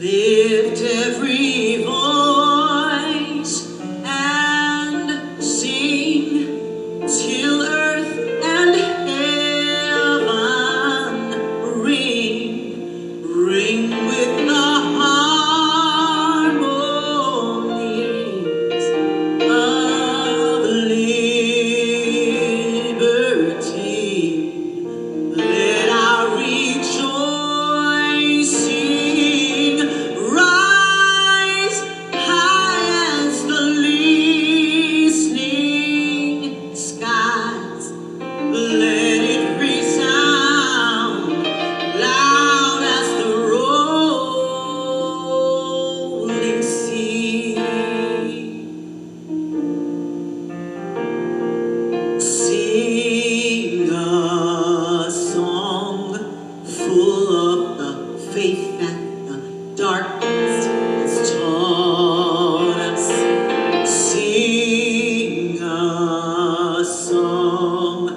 Lift every voice and sing till earth and heaven ring with the harmonies of liberty. Let our rejoicing rise high as the listening skies. Let it resound loud as the rolling sea. Sing a song full of the faith that the darkness has taught us. Sing a song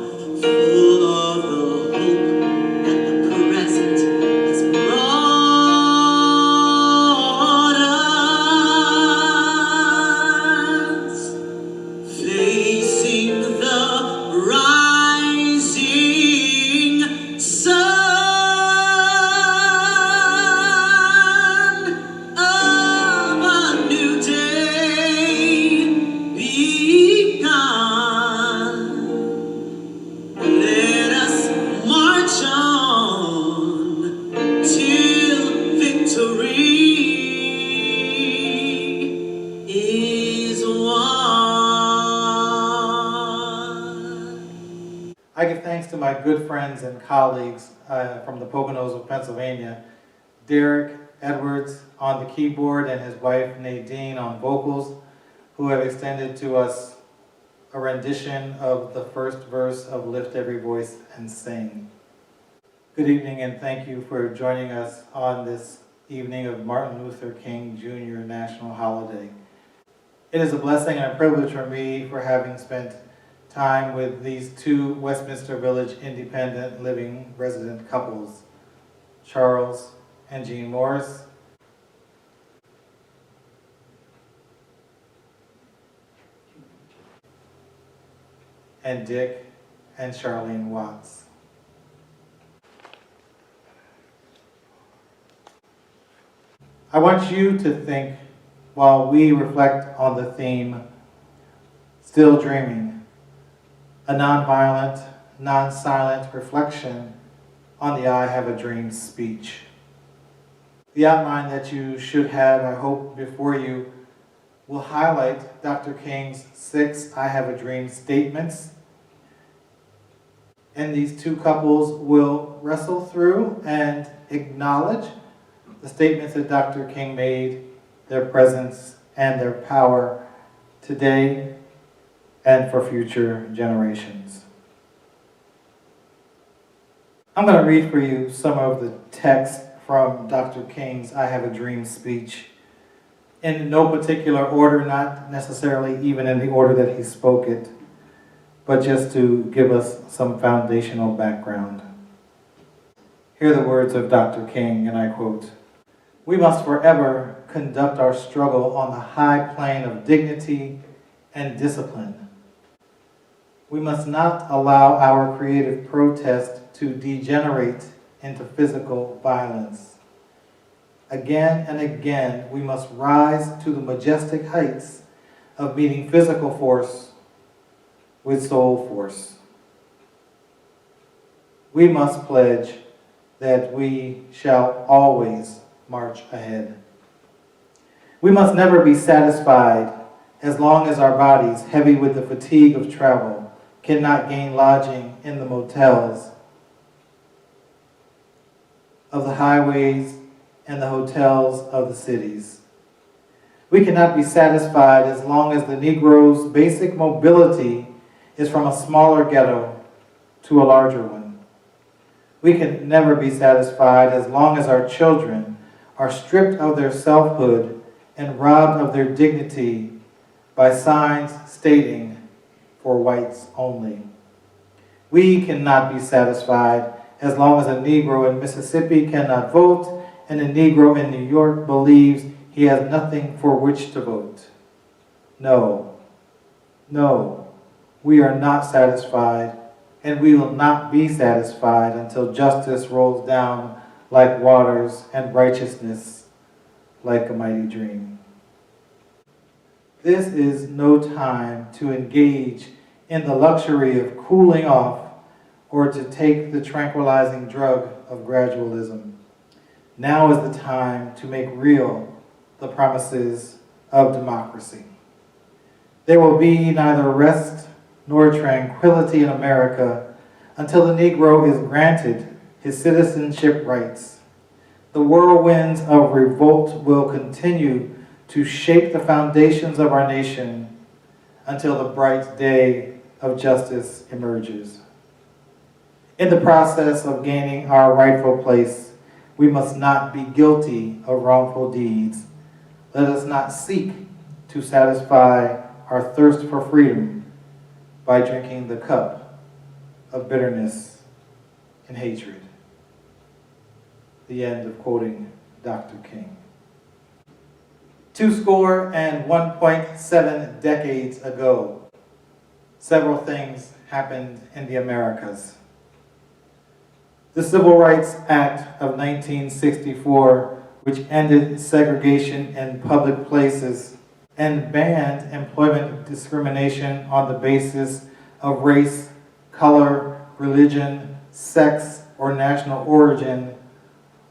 full of the hope that the present has brought us. Facing the rising sun of a new day begun. Let us march on till victory is won. I give thanks to my good friends and colleagues from the Poconos of Pennsylvania, Derek Edwards on the keyboard and his wife Nadine on vocals, who have extended to us a rendition of the first verse of Lift Every Voice and Sing. Good evening and thank you for joining us on this evening of Martin Luther King Jr. National Holiday. It is a blessing and a privilege for me for having spent time with these two Westminster Village independent living resident couples, Charles and Jean Morris, and Dick and Charlene Watts. I want you to think while we reflect on the theme, Still Dreaming, a nonviolent, non-silent reflection on the I Have a Dream speech. The outline that you should have, I hope, before you will highlight Dr. King's 6 I Have a Dream statements. And these two couples will wrestle through and acknowledge the statements that Dr. King made, their presence and their power today and for future generations. I'm going to read for you some of the text from Dr. King's I Have a Dream speech in no particular order, not necessarily even in the order that he spoke it, but just to give us some foundational background. Hear the words of Dr. King, and I quote, "We must forever conduct our struggle on the high plane of dignity and discipline. We must not allow our creative protest to degenerate into physical violence. Again and again, we must rise to the majestic heights of meeting physical force with soul force. We must pledge that we shall always march ahead. We must never be satisfied as long as our bodies, heavy with the fatigue of travel, cannot gain lodging in the motels of the highways and the hotels of the cities. We cannot be satisfied as long as the Negro's basic mobility is from a smaller ghetto to a larger one. We can never be satisfied as long as our children are stripped of their selfhood and robbed of their dignity by signs stating, for whites only. We cannot be satisfied as long as a Negro in Mississippi cannot vote and the Negro in New York believes he has nothing for which to vote. No, no, we are not satisfied, and we will not be satisfied until justice rolls down like waters and righteousness like a mighty dream. This is no time to engage in the luxury of cooling off or to take the tranquilizing drug of gradualism. Now is the time to make real the promises of democracy. There will be neither rest nor tranquility in America until the Negro is granted his citizenship rights. The whirlwinds of revolt will continue to shake the foundations of our nation until the bright day of justice emerges. In the process of gaining our rightful place, we must not be guilty of wrongful deeds. Let us not seek to satisfy our thirst for freedom by drinking the cup of bitterness and hatred. The end of quoting Dr. King. 2.17 decades ago, several things happened in the Americas. The Civil Rights Act of 1964, which ended segregation in public places and banned employment discrimination on the basis of race, color, religion, sex, or national origin,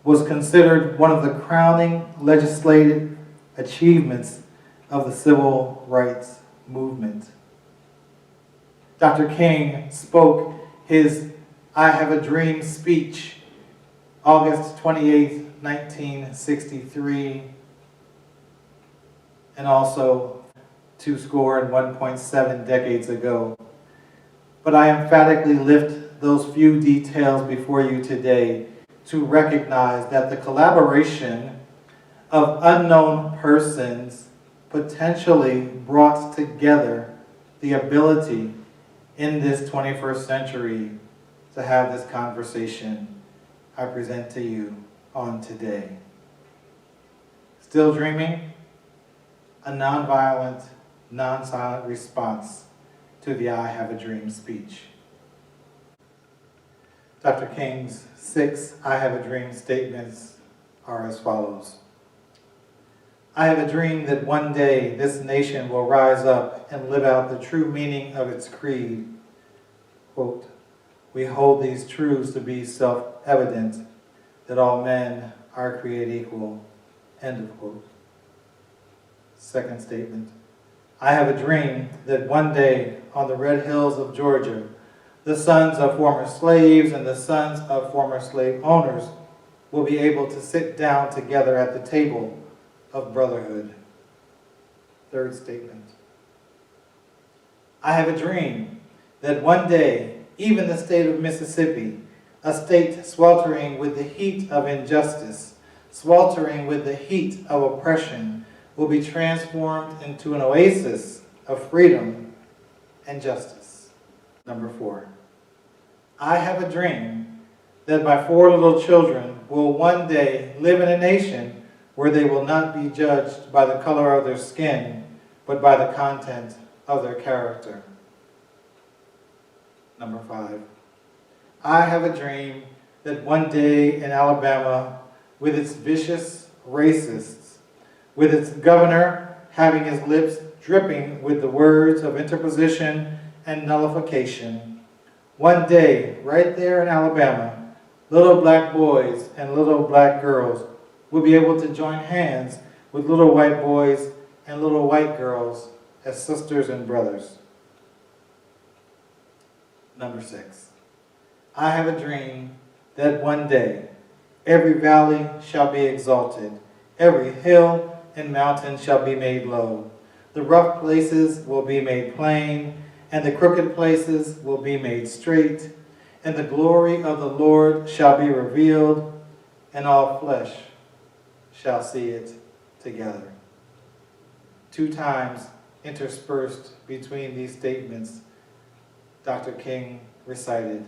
was considered one of the crowning legislative achievements of the civil rights movement. Dr. King spoke his I Have a Dream speech August 28, 1963, and also 2.17 decades ago. But I emphatically lift those few details before you today to recognize that the collaboration of unknown persons potentially brought together the ability in this 21st century to have this conversation I present to you on today. Still dreaming? A nonviolent, non-silent response to the I Have a Dream speech. Dr. King's 6 I Have a Dream statements are as follows. I have a dream that one day this nation will rise up and live out the true meaning of its creed. Quote, we hold these truths to be self-evident, that all men are created equal. End of quote. Second statement. I have a dream that one day on the red hills of Georgia, the sons of former slaves and the sons of former slave owners will be able to sit down together at the table of brotherhood. Third statement. I have a dream that one day, even the state of Mississippi, a state sweltering with the heat of injustice, sweltering with the heat of oppression, will be transformed into an oasis of freedom and justice. Number 4. I have a dream that my 4 little children will one day live in a nation where they will not be judged by the color of their skin, but by the content of their character. Number 5. I have a dream that one day in Alabama, with its vicious racists, with its governor having his lips dripping with the words of interposition and nullification, one day, right there in Alabama, little black boys and little black girls will be able to join hands with little white boys and little white girls as sisters and brothers. Number 6. I have a dream that one day every valley shall be exalted, every hill and mountain shall be made low. The rough places will be made plain, and the crooked places will be made straight, and the glory of the Lord shall be revealed, and all flesh shall see it together. 2 times interspersed between these statements, Dr. King recited,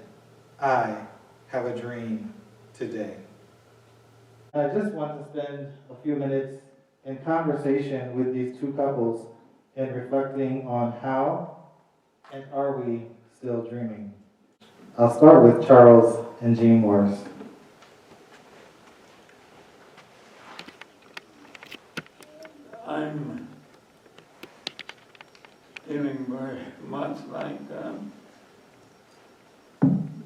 I have a dream today. I just want to spend a few minutes in conversation with these two couples and reflecting on how and are we still dreaming. I'll start with Charles and Jean Morris. I'm feeling very much like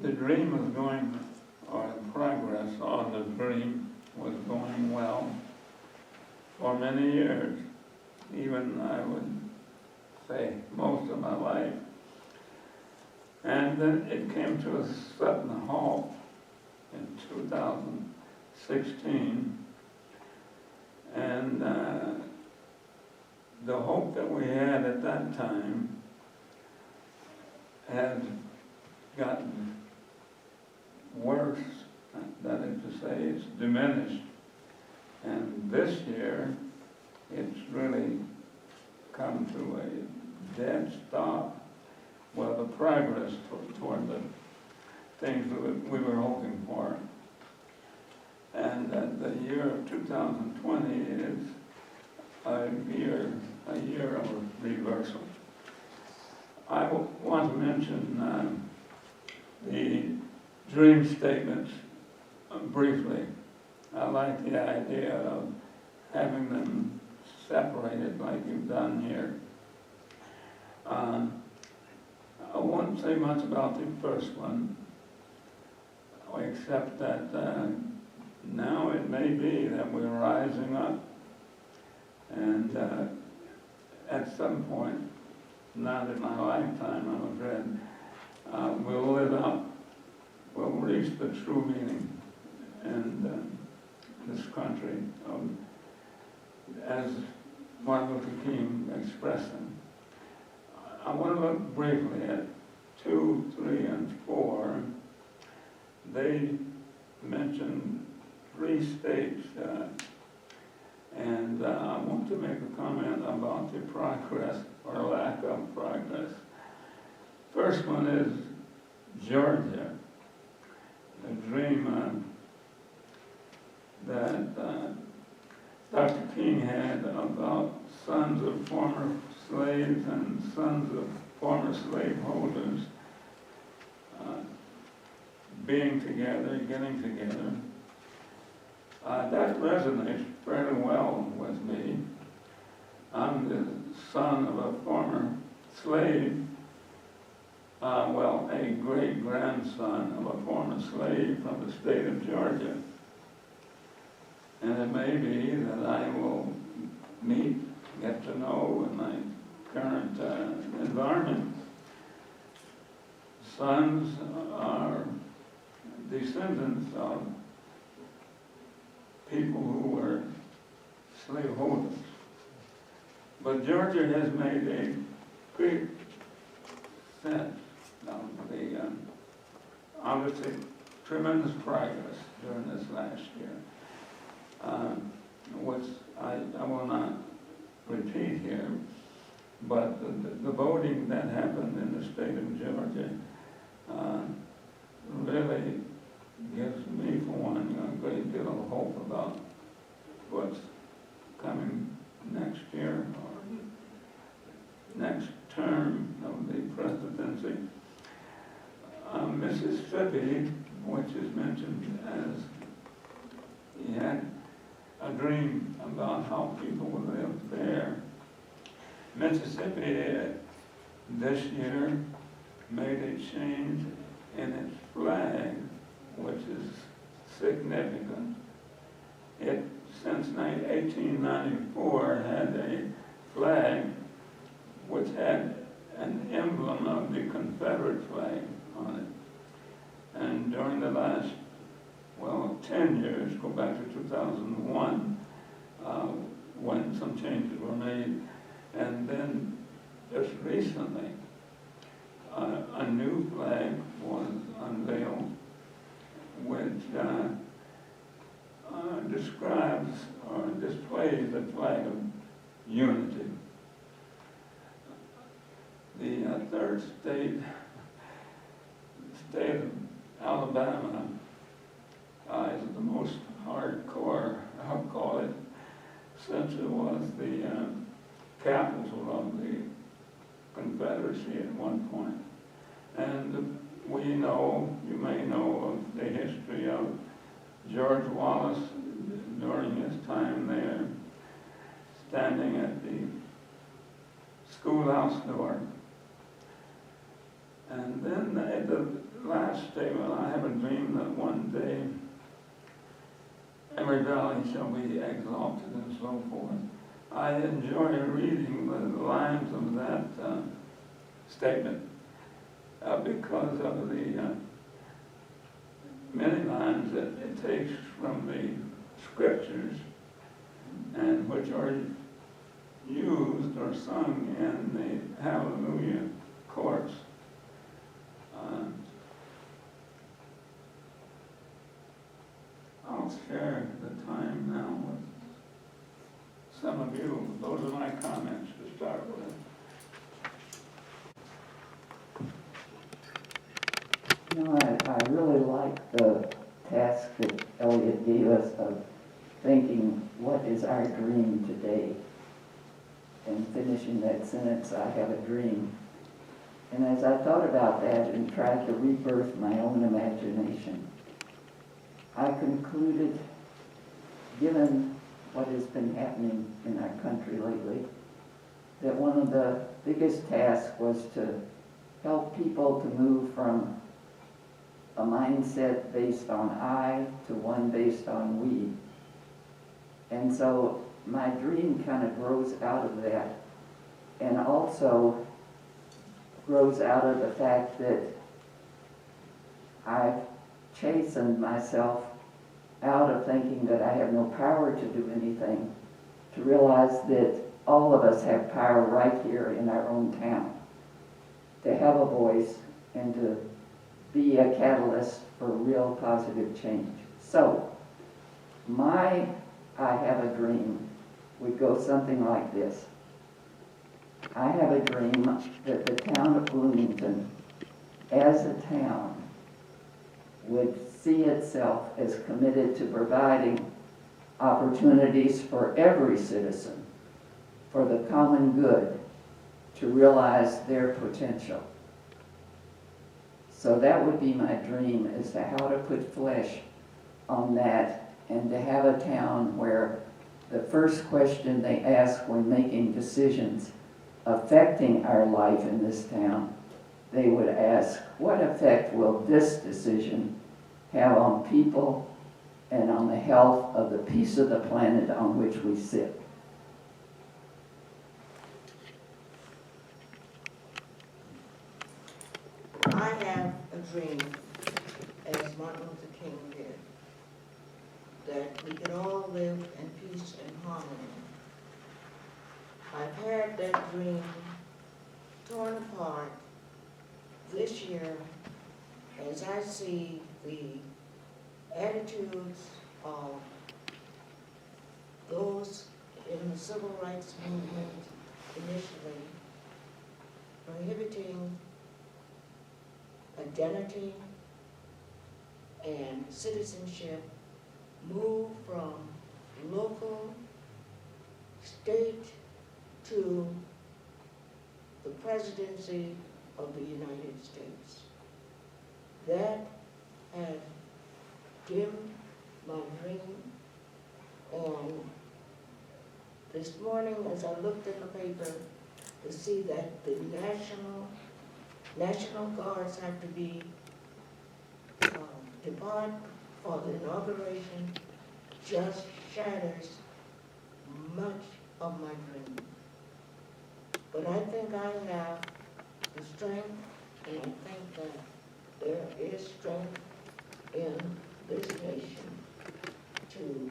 the dream was going, or the progress on the dream was going well for many years, even I would say most of my life. And then it came to a sudden halt in 2016, and the hope that we had at that time had gotten worse, that is to say, it's diminished. And this year, it's really come to a dead stop. Well, the progress toward the things that we were hoping for. And the year of 2020 is a year of reversal. I want to mention the dream statements briefly. I like the idea of having them separated like you've done here. I won't say much about the first one, except that now it may be that we're rising up, and at some point, not in my lifetime, I'm afraid, we'll live out, we'll reach the true meaning in this country, as Martin Luther King expressed them. I want to look briefly at 2, 3, and 4. They mention 3 states, and I want to make a comment about the progress or lack of progress. First one is Georgia, a dream that Dr. King had about sons of former slaves and sons of former slaveholders being together, getting together. That resonates fairly well with me. I'm the son of a former slave, a great-grandson of a former slave from the state of Georgia. And it may be that I will get to know in my current environment. Sons are descendants of people who were slaveholders. But Georgia has made a great sense of the, obviously, tremendous progress during this last year, which I will not repeat here, but the voting that happened in the state of Georgia really gives me, for one, a great deal of hope about what's coming next year or next term of the presidency. Mississippi, which is mentioned as he had a dream about how people would live there. Mississippi this year made a change in its flag, which is significant. It, since 1894, had a flag which had an emblem of the Confederate flag on it. And during the last, 10 years, go back to 2001, when some changes were made, and then just recently, a new flag was unveiled, which describes or displays the flag of unity. The third state, the state of Alabama, is the most hardcore, I'll call it, since it was the capital of the Confederacy at one point. And we know, you may know of the history of George Wallace during his time there, standing at the schoolhouse door. And then at the last statement, I have a dream that one day every valley shall be exalted and so forth. I enjoy reading the lines of that statement because of the many lines that it takes from the scriptures and which are used or sung in the Hallelujah chorus. I'll share the time now with some of you. Those are my comments to start with. You know, I really like the task that Elliot gave us of thinking, what is our dream today? And finishing that sentence, I have a dream. And as I thought about that and tried to rebirth my own imagination, I concluded, given what has been happening in our country lately, that one of the biggest tasks was to help people to move from a mindset based on I to one based on we. And so my dream kind of grows out of that, and also grows out of the fact that I've chastened myself out of thinking that I have no power to do anything, to realize that all of us have power right here in our own town, to have a voice and to be a catalyst for real positive change. So, my I have a dream would go something like this. I have a dream that the town of Bloomington, as a town, would see itself as committed to providing opportunities for every citizen, for the common good, to realize their potential. So that would be my dream, as to how to put flesh on that, and to have a town where the first question they ask when making decisions affecting our life in this town, they would ask, what effect will this decision have on people and on the health of the piece of the planet on which we sit? I have a dream, as Martin Luther King did, that we can all live in peace and harmony. I've had that dream torn apart this year as I see the attitudes of those in the civil rights movement initially prohibiting identity and citizenship move from local, state, to the presidency of the United States. That has dimmed my dream, and this morning as I looked in the paper to see that the National Guards have to be depart for the inauguration just shatters much of my dream. But I think I have the strength, and I think that there is strength in this nation to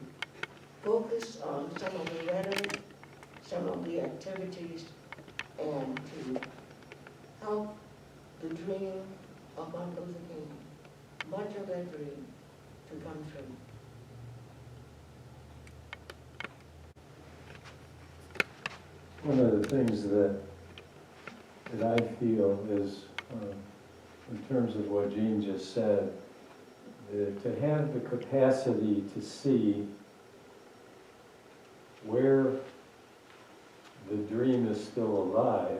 focus on some of the rhetoric, some of the activities, and to help the dream of Martin Luther King, much of that dream, to come true. One of the things that I feel is, in terms of what Jean just said, to have the capacity to see where the dream is still alive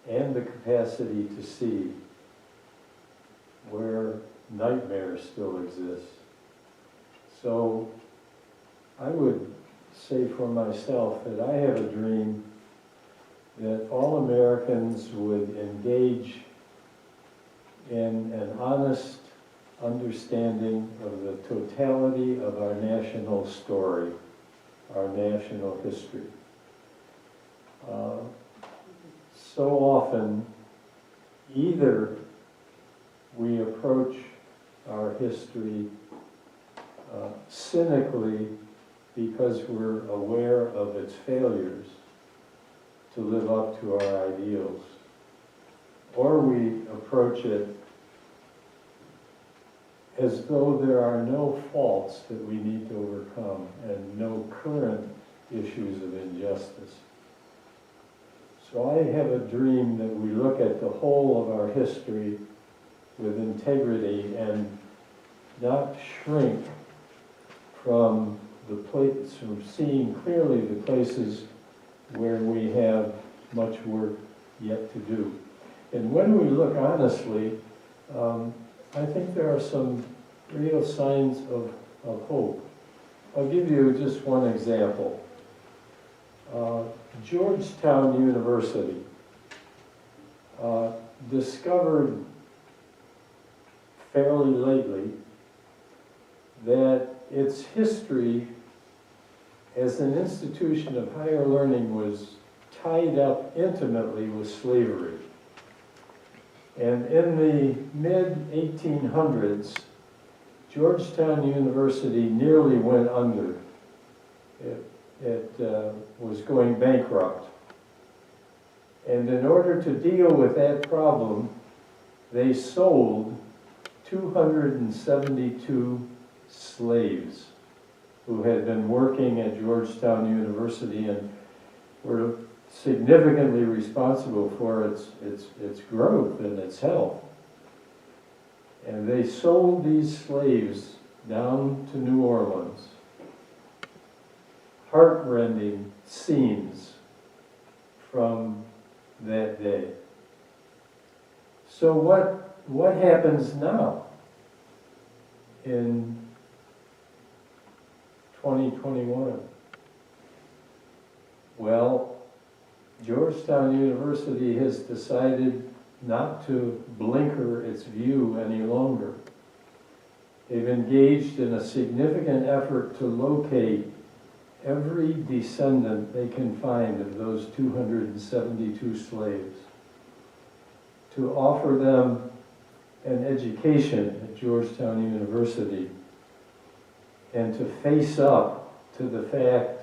and the capacity to see where nightmare still exists. So I would say for myself that I have a dream that all Americans would engage in an honest understanding of the totality of our national story, our national history. So often, either we approach our history cynically because we're aware of its failures to live up to our ideals, or we approach it as though there are no faults that we need to overcome and no current issues of injustice. So I have a dream that we look at the whole of our history with integrity and not shrink from from seeing clearly the places where we have much work yet to do. And when we look honestly, I think there are some real signs of hope. I'll give you just one example. Georgetown University discovered fairly lately that its history as an institution of higher learning was tied up intimately with slavery. And in the mid-1800s, Georgetown University nearly went under. It was going bankrupt. And in order to deal with that problem, they sold 272 slaves who had been working at Georgetown University and were significantly responsible for its growth and its health. And they sold these slaves down to New Orleans. Heartrending scenes from that day. So what happens now in 2021? Well, Georgetown University has decided not to blinker its view any longer. They've engaged in a significant effort to locate every descendant they can find of those 272 slaves, to offer them an education at Georgetown University, and to face up to the fact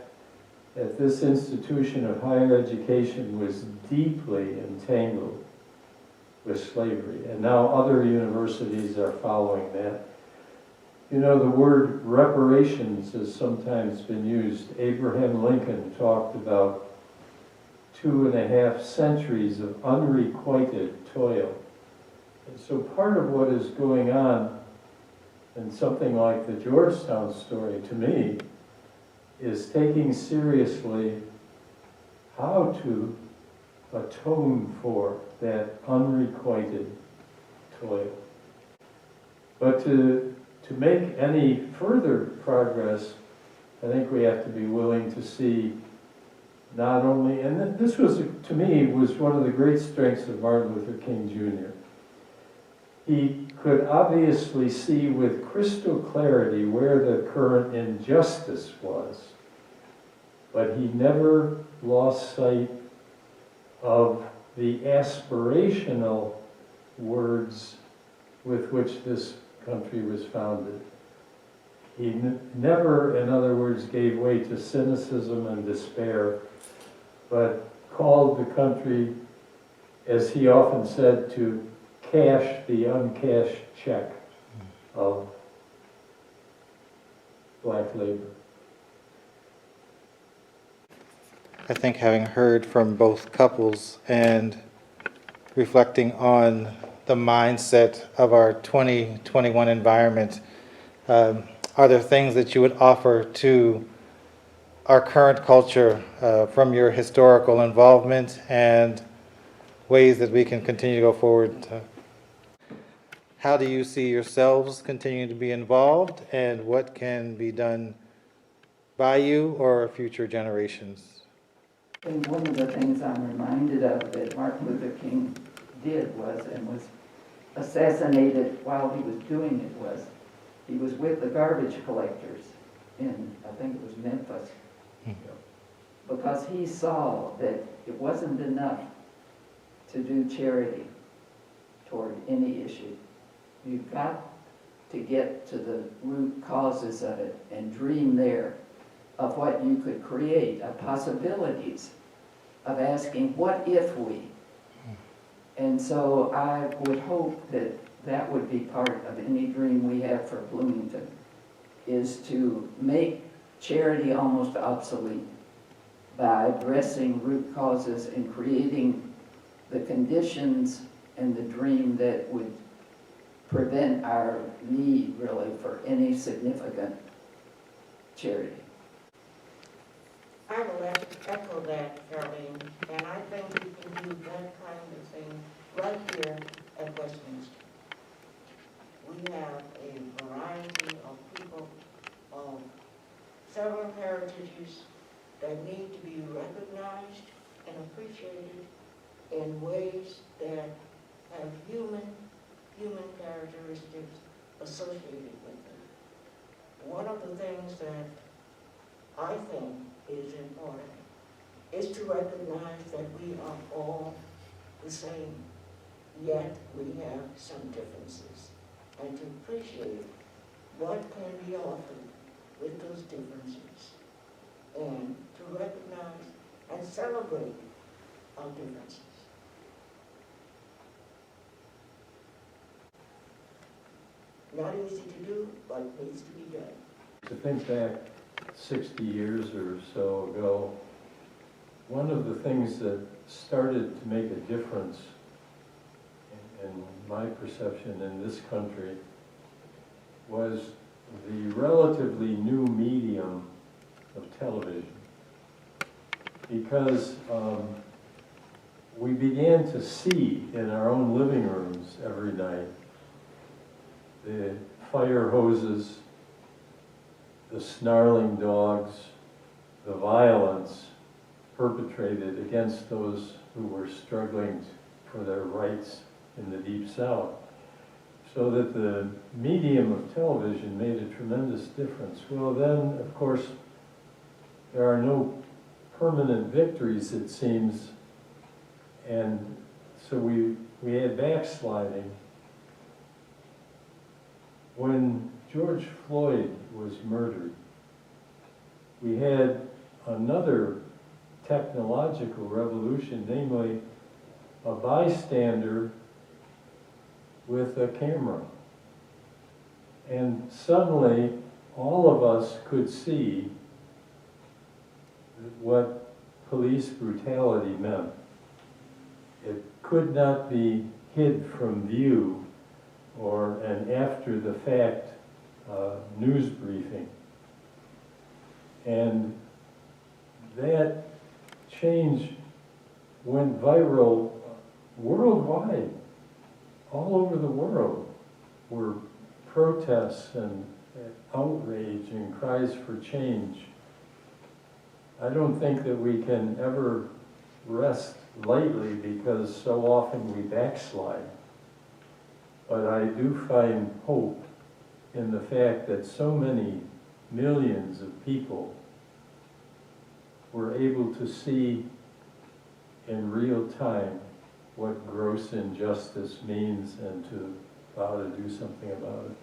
that this institution of higher education was deeply entangled with slavery. And now other universities are following that. You know, the word reparations has sometimes been used. Abraham Lincoln talked about 2.5 centuries of unrequited toil. And so part of what is going on in something like the Georgetown story, to me, is taking seriously how to atone for that unrequited toil. But to make any further progress, I think we have to be willing to see not only, and this was, to me, was one of the great strengths of Martin Luther King Jr. He could obviously see with crystal clarity where the current injustice was, but he never lost sight of the aspirational words with which this country was founded. He never, in other words, gave way to cynicism and despair, but called the country, as he often said, to cash the uncashed check of black labor. I think having heard from both couples and reflecting on the mindset of our 2021 environment, are there things that you would offer to our current culture from your historical involvement and ways that we can continue to go forward? How do you see yourselves continuing to be involved, and what can be done by you or future generations? And one of the things I'm reminded of that Martin Luther King did was, and was assassinated while he was doing it, was he was with the garbage collectors in, I think it was Memphis, because he saw that it wasn't enough to do charity toward any issue. You've got to get to the root causes of it and dream there of what you could create, of possibilities, of asking, what if we? And so I would hope that that would be part of any dream we have for Bloomington, is to make charity almost obsolete by addressing root causes and creating the conditions and the dream that would prevent our need, really, for any significant charity. I will echo that, Charlene, and I think we can do that kind of thing right here at Westminster. We have a variety of people of several heritages that need to be recognized and appreciated in ways that have human characteristics associated with them. One of the things that I think is important is to recognize that we are all the same, yet we have some differences, and to appreciate what can be offered with those differences, and to recognize and celebrate our differences. Not easy to do, but needs to be done. To think back 60 years or so ago, one of the things that started to make a difference in my perception in this country was the relatively new medium of television. Because we began to see in our own living rooms every night the fire hoses, the snarling dogs, the violence perpetrated against those who were struggling for their rights in the Deep South. So that the medium of television made a tremendous difference. Well, then, of course, there are no permanent victories, it seems, and so we had backsliding. When George Floyd was murdered, we had another technological revolution, namely a bystander with a camera. And suddenly, all of us could see what police brutality meant. It could not be hid from view or an after-the-fact news briefing. And that change went viral worldwide. All over the world were protests and outrage and cries for change. I don't think that we can ever rest lightly because so often we backslide. But I do find hope in the fact that so many millions of people were able to see in real time what gross injustice means and to vow to do something about it.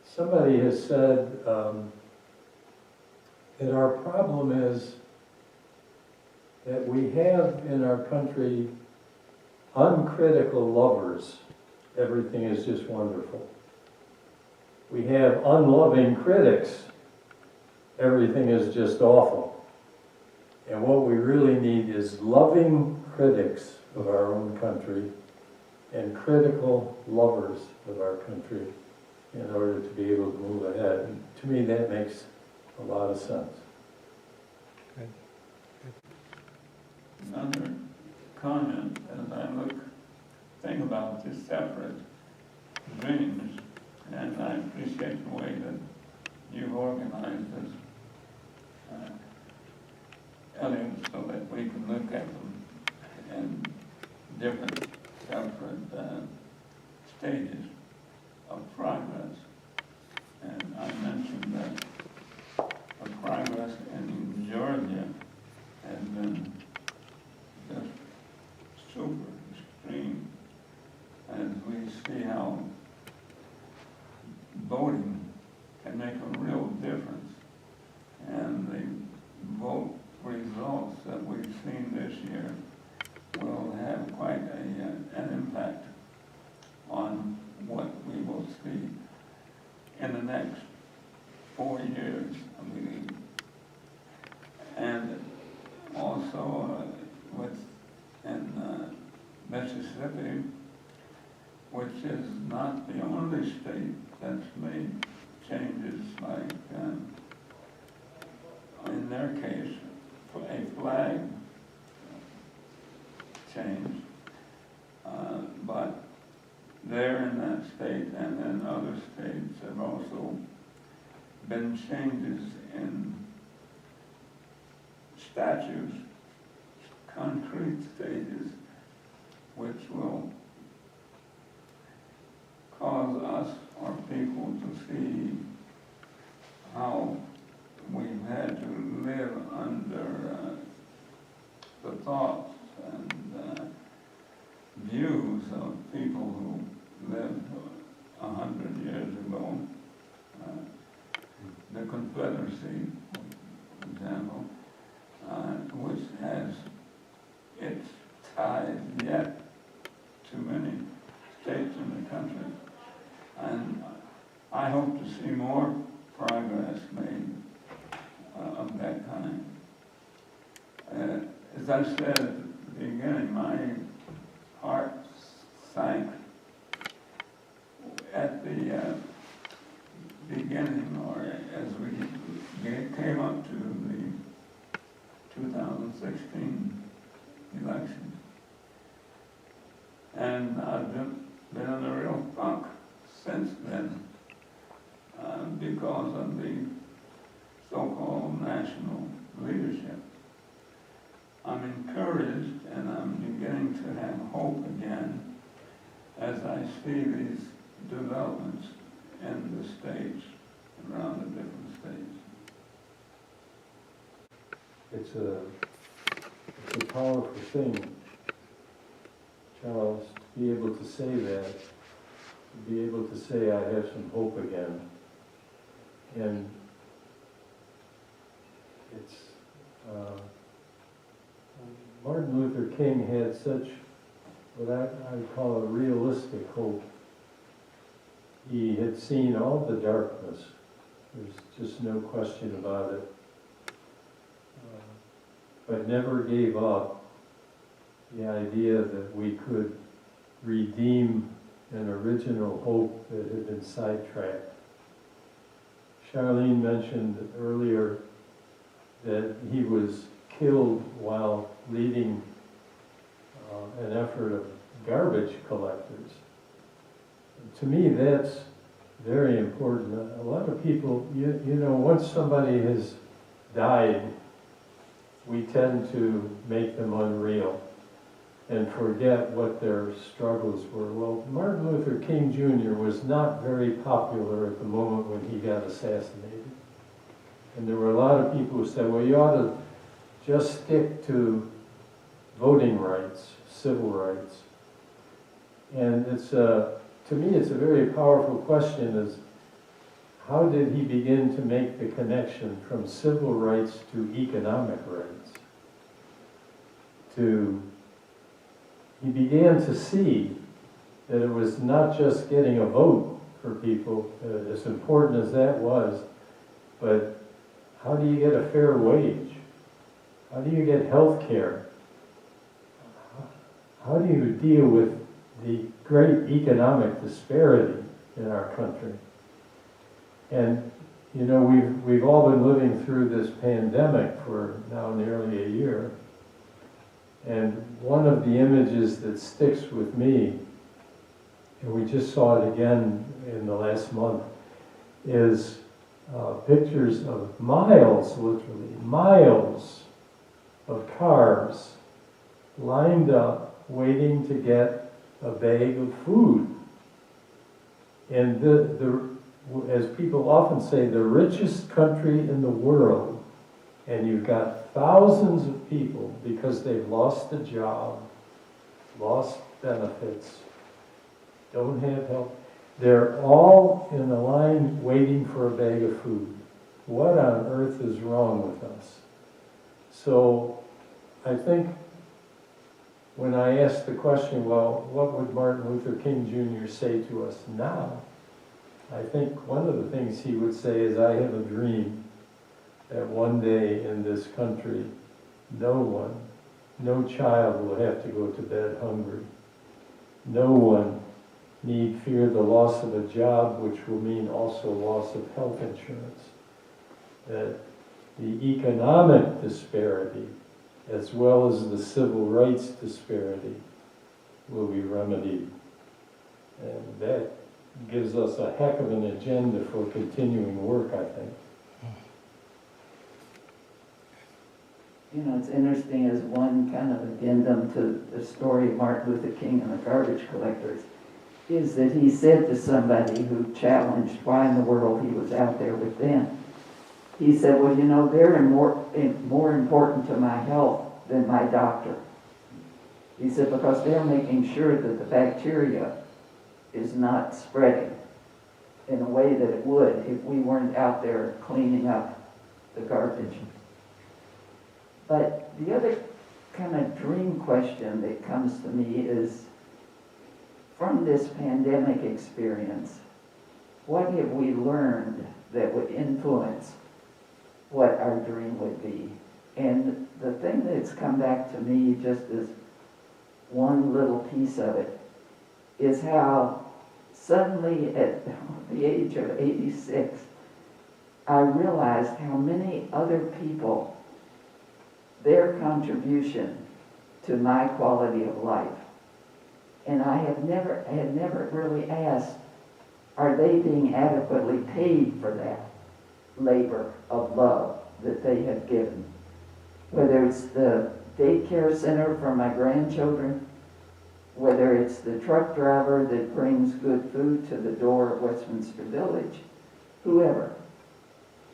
Somebody has said that our problem is that we have in our country uncritical lovers. Everything is just wonderful. We have unloving critics. Everything is just awful. And what we really need is loving critics of our own country and critical lovers of our country in order to be able to move ahead. And to me, that makes a lot of sense. Another comment as I think about the separate dreams, and I appreciate the way that you've organized this, Elliot, so that we can look at them in different separate stages of progress. And I mentioned that the progress in Georgia has been just super extreme as we see how voting can make a real difference. And the vote results that we've seen this year will have quite an impact on what we will see in the next 4 years, I believe. And also in Mississippi, which is not the only state that's made changes like, in their case, a flag change, but there in that state and in other states have also been changes in statutes, concrete stages, which will cause us or people to see how we've had to live under the thoughts and views of people who lived 100 years ago. The Confederacy, for example, which has its ties yet to many states in the country. And I hope to see more progress made of that kind. As I said at the beginning, my heart sank at the beginning, or as we came up to the 2016 election. And I've been in a real funk since then because of the so-called national leadership. I'm encouraged and I'm beginning to have hope again as I see these developments in the states, around the different states. It's a powerful thing, Charles, to be able to say that, to be able to say I have some hope again. And it's, Martin Luther King had such what I call a realistic hope. He had seen all the darkness. There's just no question about it. But never gave up the idea that we could redeem an original hope that had been sidetracked. Charlene mentioned earlier that he was killed while leading an effort of garbage collectors. To me, that's very important. A lot of people, you know, once somebody has died, we tend to make them unreal and forget what their struggles were. Well, Martin Luther King Jr. was not very popular at the moment when he got assassinated. And there were a lot of people who said, well, you ought to just stick to voting rights, civil rights. And it's, to me, it's a very powerful question is, how did he begin to make the connection from civil rights to economic rights? He began to see that it was not just getting a vote for people, as important as that was, but how do you get a fair wage? How do you get health care? How do you deal with the great economic disparity in our country. And, you know, we've all been living through this pandemic for now nearly a year. And one of the images that sticks with me, and we just saw it again in the last month, is pictures of miles, literally, miles of cars lined up waiting to get a bag of food. And as people often say, the richest country in the world, and you've got thousands of people, because they've lost a job, lost benefits, don't have help, they're all in a line waiting for a bag of food. What on earth is wrong with us? So I think when I asked the question, well, what would Martin Luther King Jr. say to us now? I think one of the things he would say is, I have a dream that one day in this country, no child will have to go to bed hungry. No one need fear the loss of a job, which will mean also loss of health insurance. That the economic disparity, as well as the civil rights disparity, will be remedied. And that gives us a heck of an agenda for continuing work, I think. You know, it's interesting as one kind of addendum to the story of Martin Luther King and the garbage collectors, is that he said to somebody who challenged why in the world he was out there with them, he said, well, you know, they're more important to my health than my doctor. He said, because they're making sure that the bacteria is not spreading in a way that it would if we weren't out there cleaning up the garbage. But the other kind of dream question that comes to me is, from this pandemic experience, what have we learned that would influence what our dream would be? And the thing that's come back to me, just as one little piece of it, is how suddenly at the age of 86, I realized how many other people, their contribution to my quality of life. And I had never really asked, are they being adequately paid for that labor of love that they have given? Whether it's the daycare center for my grandchildren, whether it's the truck driver that brings good food to the door of Westminster Village, whoever.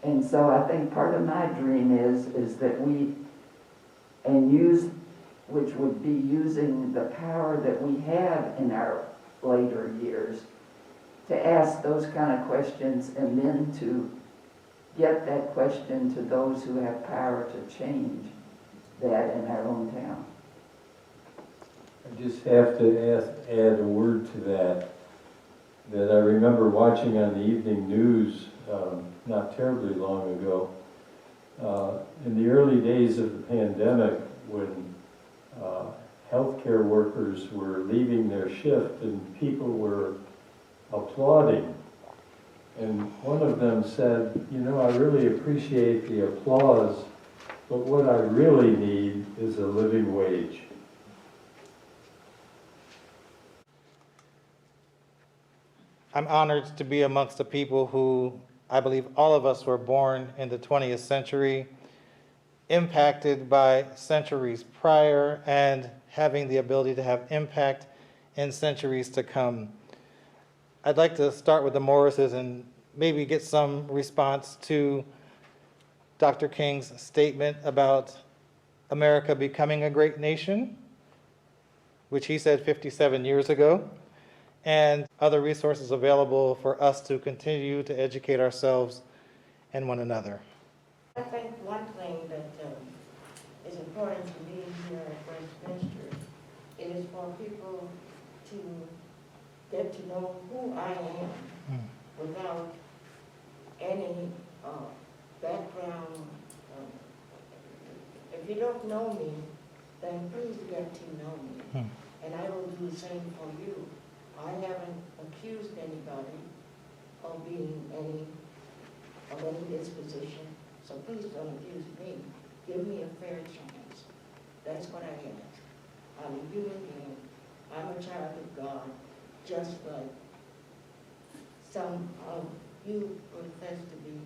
And so I think part of my dream is that we, and use, which would be using the power that we have in our later years, to ask those kind of questions and then to get that question to those who have power to change that in our own town. I just have to add a word to that I remember watching on the evening news not terribly long ago. In the early days of the pandemic, when healthcare workers were leaving their shift and people were applauding, and one of them said, you know, I really appreciate the applause, but what I really need is a living wage. I'm honored to be amongst the people who, I believe all of us were born in the 20th century, impacted by centuries prior, and having the ability to have impact in centuries to come. I'd like to start with the Morrises and maybe get some response to Dr. King's statement about America becoming a great nation, which he said 57 years ago, and other resources available for us to continue to educate ourselves and one another. I think one thing that is important to me here at Westminster is for people to get to know who I am without any background. If you don't know me, then please get to know me. And I will do the same for you. I haven't accused anybody of being of any disposition, so please don't accuse me. Give me a fair chance. That's what I ask. I'm a human being. I'm a child of God, just like some of you profess to be.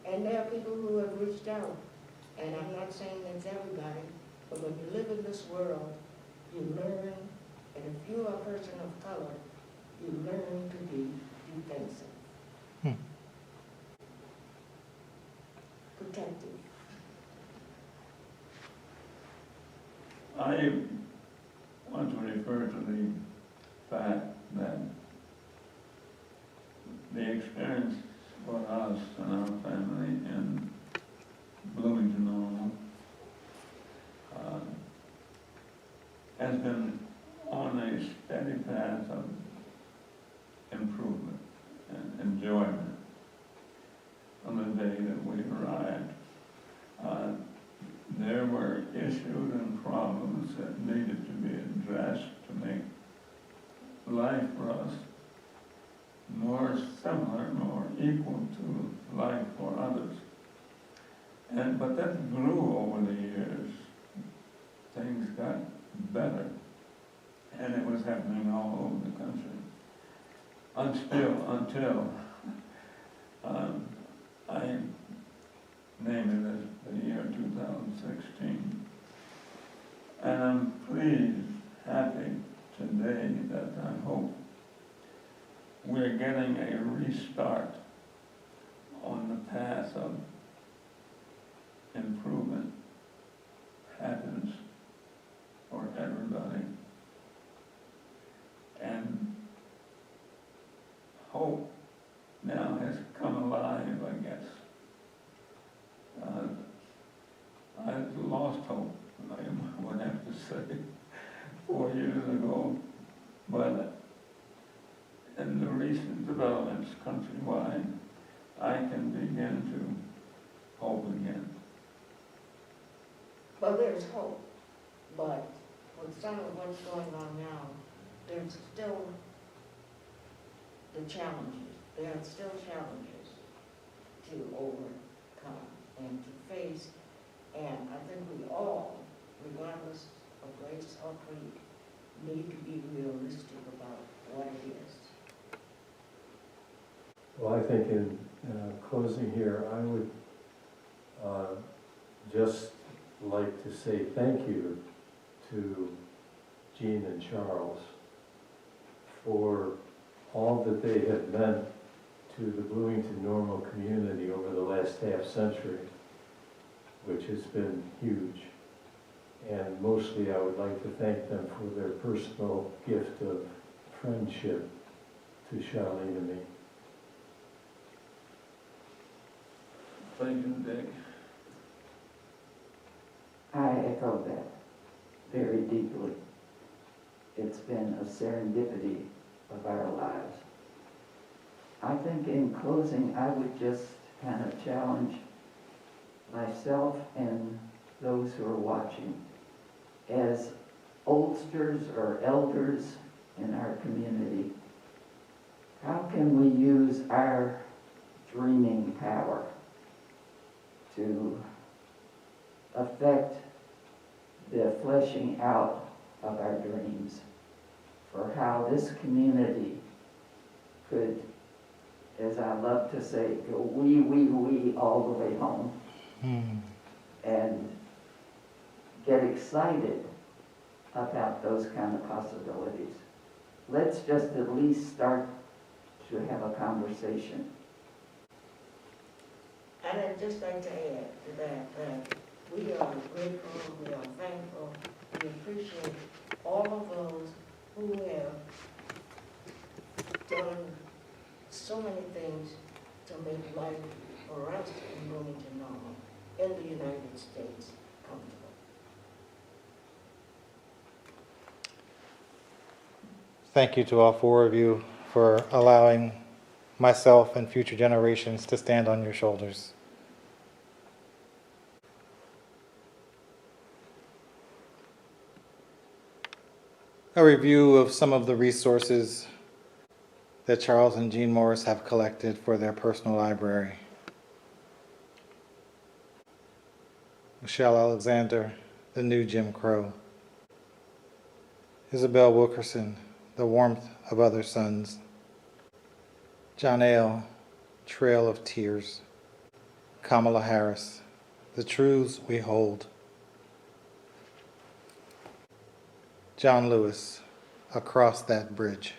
And there are people who have reached out, and I'm not saying that's everybody, but when you live in this world, you learn, and if you're a person of color, you learn to be defensive. Protective. I want to refer to the fact that the experience for us and our family in Bloomington-Normal has been on a steady path of improvement and enjoyment from the day that we arrived. There were issues and problems that needed to be addressed to make life for us more similar, more equal to life for others. But that grew over the years. Things got better, and it was happening all over the country. Until I name it as the year 2016. And I'm pleased, happy today that I hope we're getting a restart on the path of improvement, happiness for everybody, and hope now has come alive, I guess. I lost hope, I would have to say, 4 years ago, but in the recent developments countrywide, I can begin to hope again. Well, there's hope, but with some of what's going on now, there's still the challenges. There are still challenges to overcome and to face, and I think we all, regardless of race or creed, need to be realistic about what it is. Well, I think in closing here, I would just like to say thank you to Jean and Charles for all that they have meant to the Bloomington-Normal community over the last half century, which has been huge. And mostly I would like to thank them for their personal gift of friendship to Charlene and me. Thank you, Dick. I echo that very deeply. It's been a serendipity of our lives. I think in closing, I would just kind of challenge myself and those who are watching. As oldsters or elders in our community, how can we use our dreaming power to affect the fleshing out of our dreams for how this community could, as I love to say, go wee all the way home and get excited about those kind of possibilities. Let's just at least start to have a conversation. And I'd just like to add to that, we are grateful, we are thankful, we appreciate all of those who have done so many things to make life for us in Bloomington-Normal, in the United States, comfortable. Thank you to all four of you for allowing myself and future generations to stand on your shoulders. A review of some of the resources that Charles and Jean Morris have collected for their personal library. Michelle Alexander, The New Jim Crow. Isabel Wilkerson, The Warmth of Other Suns. John L., Trail of Tears. Kamala Harris, The Truths We Hold. John Lewis, Across That Bridge.